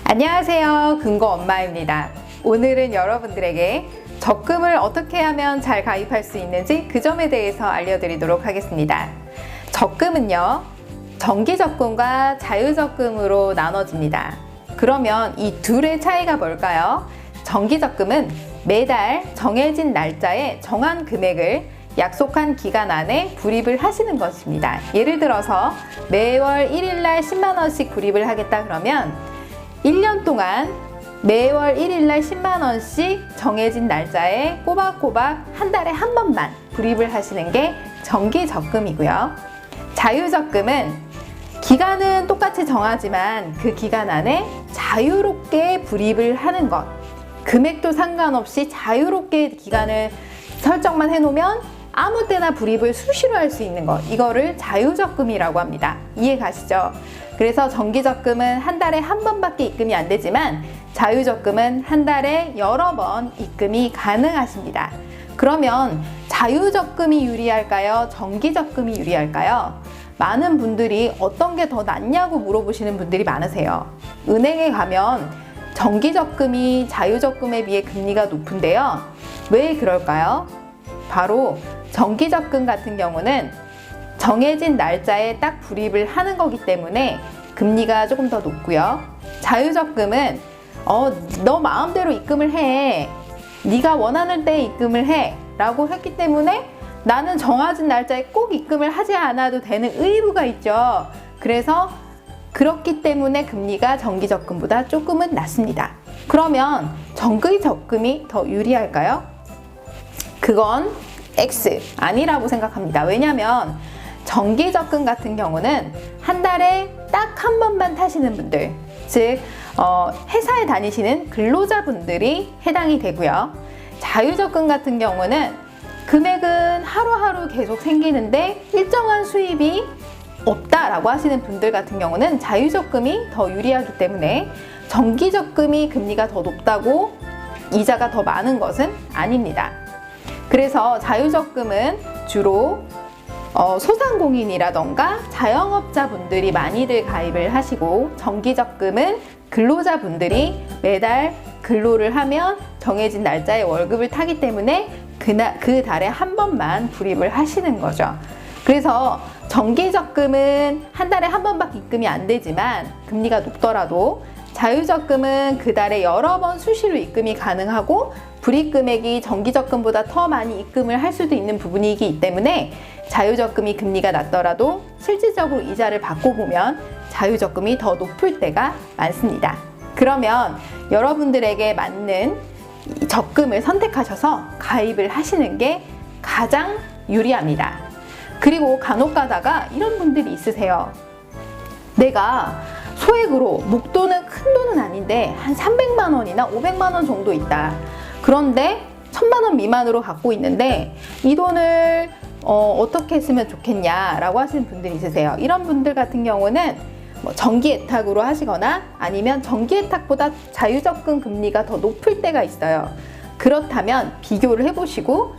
안녕하세요. 금고 엄마입니다. 오늘은 여러분들에게 적금을 어떻게 하면 잘 가입할 수 있는지 그 점에 대해서 알려드리도록 하겠습니다. 적금은요, 정기적금과 자유적금으로 나눠집니다. 그러면 이 둘의 차이가 뭘까요? 정기적금은 매달 정해진 날짜에 정한 금액을 약속한 기간 안에 불입을 하시는 것입니다. 예를 들어서 매월 1일날 10만원씩 불입을 하겠다 그러면 1년 동안 매월 1일날 10만원씩 정해진 날짜에 꼬박꼬박 한 달에 한 번만 불입을 하시는 게 정기적금이고요. 자유적금은 기간은 똑같이 정하지만 그 기간 안에 자유롭게 불입을 하는 것, 금액도 상관없이 자유롭게 기간을 설정만 해놓으면 아무 때나 불입을 수시로 할 수 있는 것, 이거를 자유적금이라고 합니다. 이해 가시죠? 그래서 정기적금은 한 달에 한 번밖에 입금이 안 되지만 자유적금은 한 달에 여러 번 입금이 가능하십니다. 그러면 자유적금이 유리할까요? 정기적금이 유리할까요? 많은 분들이 어떤 게 더 낫냐고 물어보시는 분들이 많으세요. 은행에 가면 정기적금이 자유적금에 비해 금리가 높은데요. 왜 그럴까요? 바로 정기적금 같은 경우는 정해진 날짜에 딱 불입을 하는 거기 때문에 금리가 조금 더 높고요. 자유적금은 너 마음대로 입금을 해, 네가 원하는 때에 입금을 해 라고 했기 때문에 나는 정해진 날짜에 꼭 입금을 하지 않아도 되는 의무가 있죠. 그래서 그렇기 때문에 금리가 정기적금보다 조금은 낮습니다. 그러면 정기적금이 더 유리할까요? 그건 X 아니라고 생각합니다. 왜냐하면 정기적금 같은 경우는 한 달에 딱 한 번만 타시는 분들, 즉 회사에 다니시는 근로자분들이 해당이 되고요. 자유적금 같은 경우는 금액은 하루하루 계속 생기는데 일정한 수입이 없다라고 하시는 분들 같은 경우는 자유적금이 더 유리하기 때문에 정기적금이 금리가 더 높다고 이자가 더 많은 것은 아닙니다. 그래서 자유적금은 주로 소상공인이라던가 자영업자분들이 많이들 가입을 하시고, 정기적금은 근로자분들이 매달 근로를 하면 정해진 날짜에 월급을 타기 때문에 그 달에 한 번만 불입을 하시는 거죠. 그래서 정기적금은 한 달에 한 번밖에 입금이 안 되지만 금리가 높더라도 자유적금은 그 달에 여러 번 수시로 입금이 가능하고 불입 금액이 정기적금보다 더 많이 입금을 할 수도 있는 부분이기 때문에 자유적금이 금리가 낮더라도 실질적으로 이자를 받고 보면 자유적금이 더 높을 때가 많습니다. 그러면 여러분들에게 맞는 적금을 선택하셔서 가입을 하시는 게 가장 유리합니다. 그리고 간혹 가다가 이런 분들이 있으세요. 내가 소액으로, 목돈은 큰 돈은 아닌데 한 300만 원이나 500만 원 정도 있다. 그런데 1000만 원 미만으로 갖고 있는데 이 돈을 어떻게 쓰면 좋겠냐라고 하시는 분들이 있으세요. 이런 분들 같은 경우는 정기예탁으로 하시거나 아니면 정기예탁보다 자유적금 금리가 더 높을 때가 있어요. 그렇다면 비교를 해보시고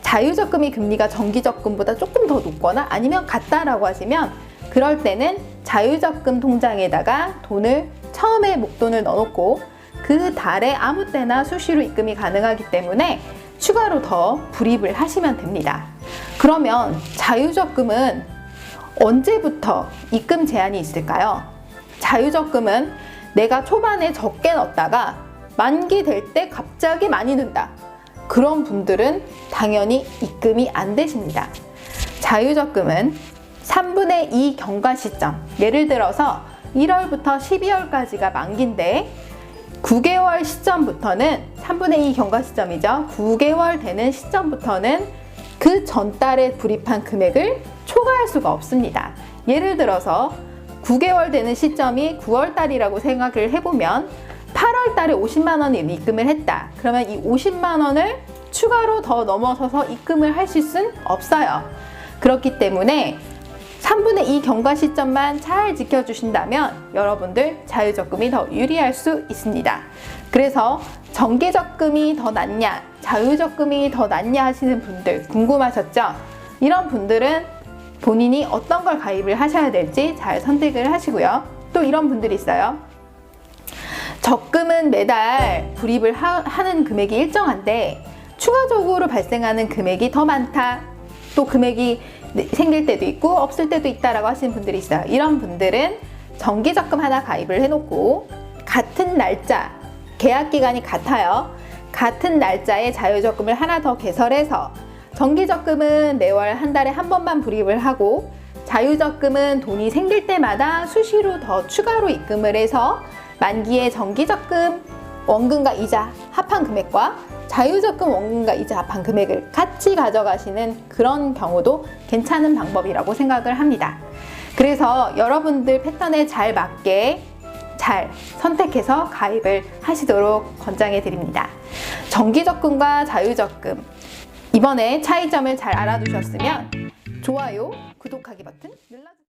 자유적금이 금리가 정기적금보다 조금 더 높거나 아니면 같다라고 하시면 그럴 때는 자유적금 통장에다가 돈을 처음에 목돈을 넣어놓고 그 달에 아무 때나 수시로 입금이 가능하기 때문에 추가로 더 불입을 하시면 됩니다. 그러면 자유적금은 언제부터 입금 제한이 있을까요? 자유적금은 내가 초반에 적게 넣었다가 만기 될 때 갑자기 많이 든다. 그런 분들은 당연히 입금이 안 되십니다. 자유적금은 3분의 2 경과 시점, 예를 들어서 1월부터 12월까지가 만기인데 9개월 시점부터는 3분의 2 경과 시점이죠. 9개월 되는 시점부터는 그 전달에 불입한 금액을 초과할 수가 없습니다. 예를 들어서 9개월 되는 시점이 9월달이라고 생각을 해보면 8월달에 50만 원을 입금을 했다. 그러면 이 50만 원을 추가로 더 넘어서서 입금을 하실 수는 없어요. 그렇기 때문에 3분의 2 경과 시점만 잘 지켜주신다면 여러분들 자유적금이 더 유리할 수 있습니다. 그래서 정기적금이 더 낫냐, 자유적금이 더 낫냐 하시는 분들 궁금하셨죠? 이런 분들은 본인이 어떤 걸 가입을 하셔야 될지 잘 선택을 하시고요. 또 이런 분들이 있어요. 적금은 매달 불입을 하는 금액이 일정한데 추가적으로 발생하는 금액이 더 많다. 또 금액이 생길 때도 있고 없을 때도 있다라고 하시는 분들이 있어요. 이런 분들은 정기적금 하나 가입을 해놓고 같은 날짜, 계약 기간이 같아요. 같은 날짜에 자유적금을 하나 더 개설해서 정기적금은 매월 한 달에 한 번만 불입을 하고 자유적금은 돈이 생길 때마다 수시로 더 추가로 입금을 해서 만기에 정기적금 원금과 이자 합한 금액과 자유적금 원금과 이자 합한 금액을 같이 가져가시는 그런 경우도 괜찮은 방법이라고 생각을 합니다. 그래서 여러분들 패턴에 잘 맞게 잘 선택해서 가입을 하시도록 권장해 드립니다. 정기적금과 자유적금, 이번에 차이점을 잘 알아두셨으면 좋아요, 구독하기 버튼 눌러주세요.